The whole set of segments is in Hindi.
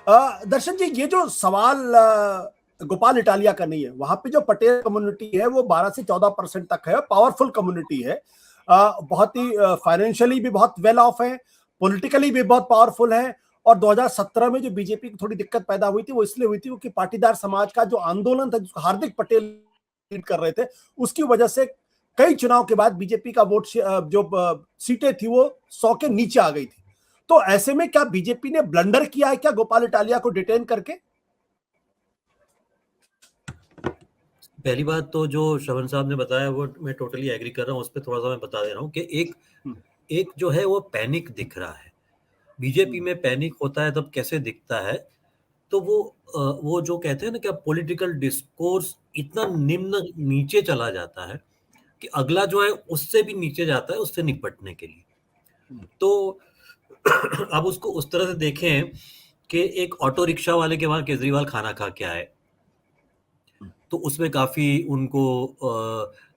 दर्शन जी, ये जो सवाल गोपाल इटालिया का नहीं है, वहां पे जो पटेल कम्युनिटी है वो 12 से 14% तक है, पावरफुल कम्युनिटी है, बहुत ही फाइनेंशियली भी बहुत वेल ऑफ है, पॉलिटिकली भी बहुत पावरफुल है। और 2017 में जो बीजेपी की थोड़ी दिक्कत पैदा हुई थी वो इसलिए हुई थी क्योंकि पाटीदार समाज का जो आंदोलन था जिसको हार्दिक पटेल लीड कर रहे थे, उसकी वजह से कई चुनाव के बाद बीजेपी का वोट जो सीटें थी वो 100 के नीचे आ गई थी। तो ऐसे में क्या बीजेपी ने ब्लंडर किया है क्या गोपाल इटालिया को डिटेन करके? पहली बात तो जो श्रवण साहब ने बताया वो मैं टोटली एग्री कर रहा हूँ, उस पर थोड़ा सा मैं बता दे रहा हूँ कि एक जो है वो पैनिक दिख रहा है। बीजेपी में पैनिक होता है तब कैसे दिखता है, तो वो जो कहते हैं ना कि पॉलिटिकल डिस्कोर्स इतना निम्न नीचे चला जाता है कि अगला जो है उससे भी नीचे जाता है उससे निपटने के लिए। तो अब उसको उस तरह से देखें कि एक ऑटो रिक्शा वाले के वहां केजरीवाल खाना खा के आए, तो उसमें काफी उनको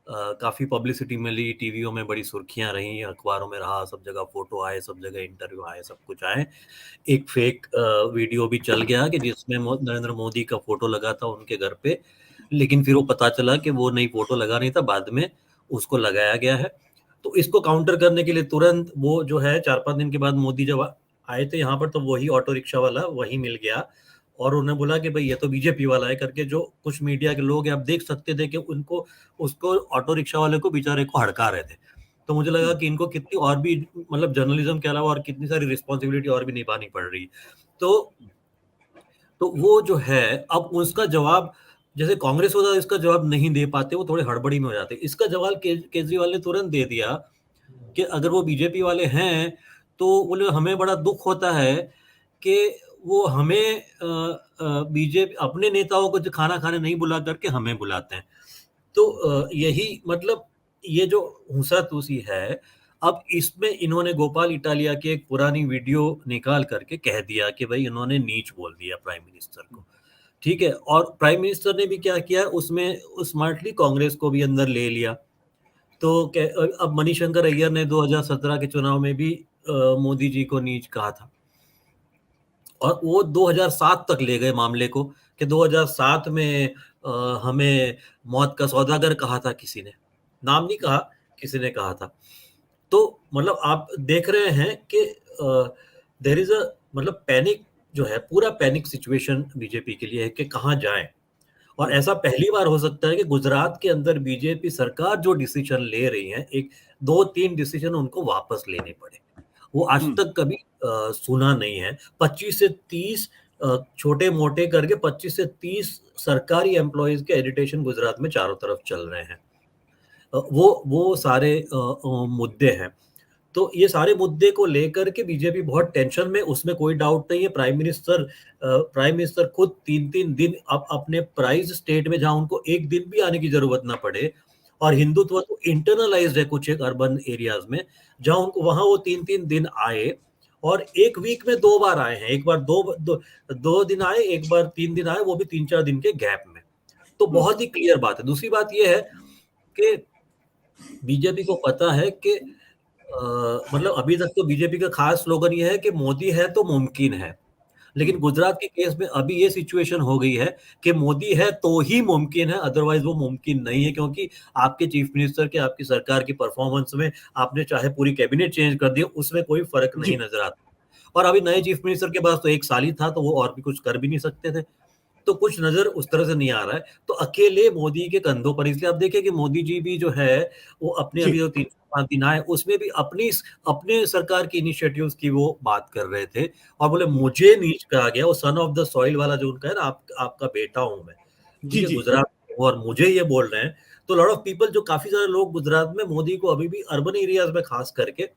काफी पब्लिसिटी मिली, टीवियों में बड़ी सुर्खियां रही, अखबारों में रहा, सब जगह फोटो आए, सब जगह इंटरव्यू आए, सब कुछ आए। एक फेक वीडियो भी चल गया कि जिसमें नरेंद्र मोदी का फोटो लगा था उनके घर पे, लेकिन फिर वो पता चला कि वो नई फोटो लगा नहीं था, बाद में उसको लगाया गया है। तो इसको काउंटर करने के लिए तुरंत वो जो है 4-5 दिन के बाद मोदी जब आए थे यहाँ पर, तो वही ऑटो रिक्शा वाला वही मिल गया और उन्हें बोला कि भाई ये तो बीजेपी वाला है करके। जो कुछ मीडिया के लोग हैं आप देख सकते थे कि उनको उसको ऑटो रिक्शा वाले को बेचारे को हड़का रहे थे। तो मुझे लगा कि इनको कितनी और भी मतलब जर्नलिज्म के अलावा और कितनी सारी रिस्पॉन्सिबिलिटी और भी निभानी पड़ रही। तो वो जो है अब उसका जवाब, जैसे कांग्रेस होता इसका जवाब नहीं दे पाते, वो थोड़े हड़बड़ी में हो जाते। इसका जवाब केजरीवाल ने तुरंत दे दिया कि अगर वो बीजेपी वाले हैं तो बोले हमें बड़ा दुख होता है कि वो हमें बीजेपी अपने नेताओं को जो खाना खाने नहीं बुला करके हमें बुलाते हैं। तो यही मतलब ये जो हुंसा-तुसी है, अब इसमें इन्होंने गोपाल इटालिया की एक पुरानी वीडियो निकाल करके कह दिया कि भाई इन्होंने नीच बोल दिया प्राइम मिनिस्टर को, ठीक है। और प्राइम मिनिस्टर ने भी क्या किया, उसमें स्मार्टली कांग्रेस को भी अंदर ले लिया। तो अब मणिशंकर अय्यर ने 2017 के चुनाव में भी मोदी जी को नीच कहा था और वो 2007 तक ले गए मामले को कि 2007 में हमें मौत का सौदागर कहा था, किसी ने नाम नहीं कहा, किसी ने कहा था। तो मतलब आप देख रहे हैं कि देयर इज अ मतलब पैनिक जो है, पूरा पैनिक सिचुएशन बीजेपी के लिए है कि कहाँ जाएं। और ऐसा पहली बार हो सकता है कि गुजरात के अंदर बीजेपी सरकार जो डिसीजन ले रही है, एक 2-3 डिसीजन उनको वापस लेने पड़े। वो आज तक कभी सुना नहीं है। 25 से 30 छोटे मोटे करके 25 से 30 सरकारी एम्प्लॉइज के एडिटेशन गुजरात में चारों तरफ चल रहे हैं। वो सारे मुद्दे हैं। तो ये सारे मुद्दे को लेकर के बीजेपी बहुत टेंशन में, उसमें कोई डाउट नहीं है। प्राइम मिनिस्टर खुद 3-3 दिन अपने प्राइज स्टेट में, जहां उनको एक दिन भी आने की जरूरत ना पड़े, और हिंदुत्व तो इंटरनलाइज्ड है कुछ एक अर्बन एरियाज में, जहां उनको वहां वो 3-3 दिन आए और एक वीक में 2 बार आए हैं। एक बार 2 दिन आए, एक बार 3 दिन आए, वो भी 3-4 दिन के गैप में। तो बहुत ही क्लियर बात है। दूसरी बात यह है कि बीजेपी को पता है कि मतलब अभी तक तो बीजेपी का खास स्लोगन ये है कि मोदी है तो मुमकिन है, लेकिन गुजरात के केस में अभी ये सिचुएशन हो गई है कि मोदी है तो ही मुमकिन है, अदरवाइज वो मुमकिन नहीं है। क्योंकि आपके चीफ मिनिस्टर के, आपकी सरकार की परफॉर्मेंस में आपने चाहे पूरी कैबिनेट चेंज कर दी, उसमें कोई फर्क नहीं नजर आता। और अभी नए चीफ मिनिस्टर के पास तो 1 साल ही था, तो वो और भी कुछ कर भी नहीं सकते थे। तो कुछ नजर उस तरह से नहीं आ रहा है। तो अकेले मोदी के कंधों पर, इसलिए आप देखिए कि मोदी जी भी जो है वो अपने अभी जो 3-5 दिन आए उसमें भी अपने सरकार की इनिशिएटिव्स की वो बात कर रहे थे और बोले मुझे नीच कहा गया। वो सन ऑफ द सॉइल वाला जो उनका है ना, आपका बेटा हूं मैं, ठीक है, गुजरात और मुझे ये बोल रहे हैं। तो लॉट ऑफ पीपल, जो काफी सारे लोग गुजरात में मोदी को अभी भी अर्बन एरियाज में खास करके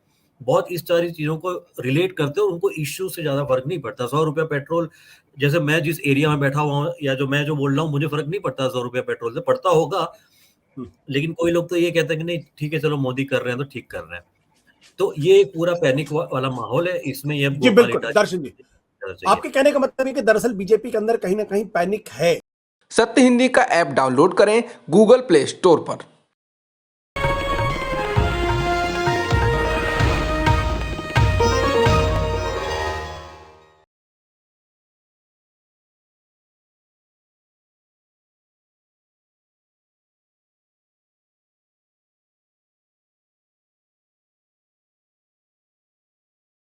बहुत इस सारी चीजों को रिलेट करते हैं और उनको इश्यू से ज्यादा फर्क नहीं पड़ता। 100 रुपया पेट्रोल, जैसे मैं जिस एरिया में बैठा हुआ हूँ या जो मैं जो बोल रहा हूँ, मुझे फर्क नहीं पड़ता 100 रुपया पेट्रोल से, पड़ता होगा, लेकिन कोई लोग तो ये कहते हैं कि नहीं ठीक है चलो मोदी कर रहे हैं तो ठीक कर रहे हैं। तो ये पूरा पैनिक वाला माहौल है, इसमें ये जी बिल्कुल दर्शन जी, आपके कहने का मतलब है कि दरअसल बीजेपी के अंदर कहीं ना कहीं पैनिक है। सत्य हिंदी का ऐप डाउनलोड करें गूगल प्ले स्टोर पर।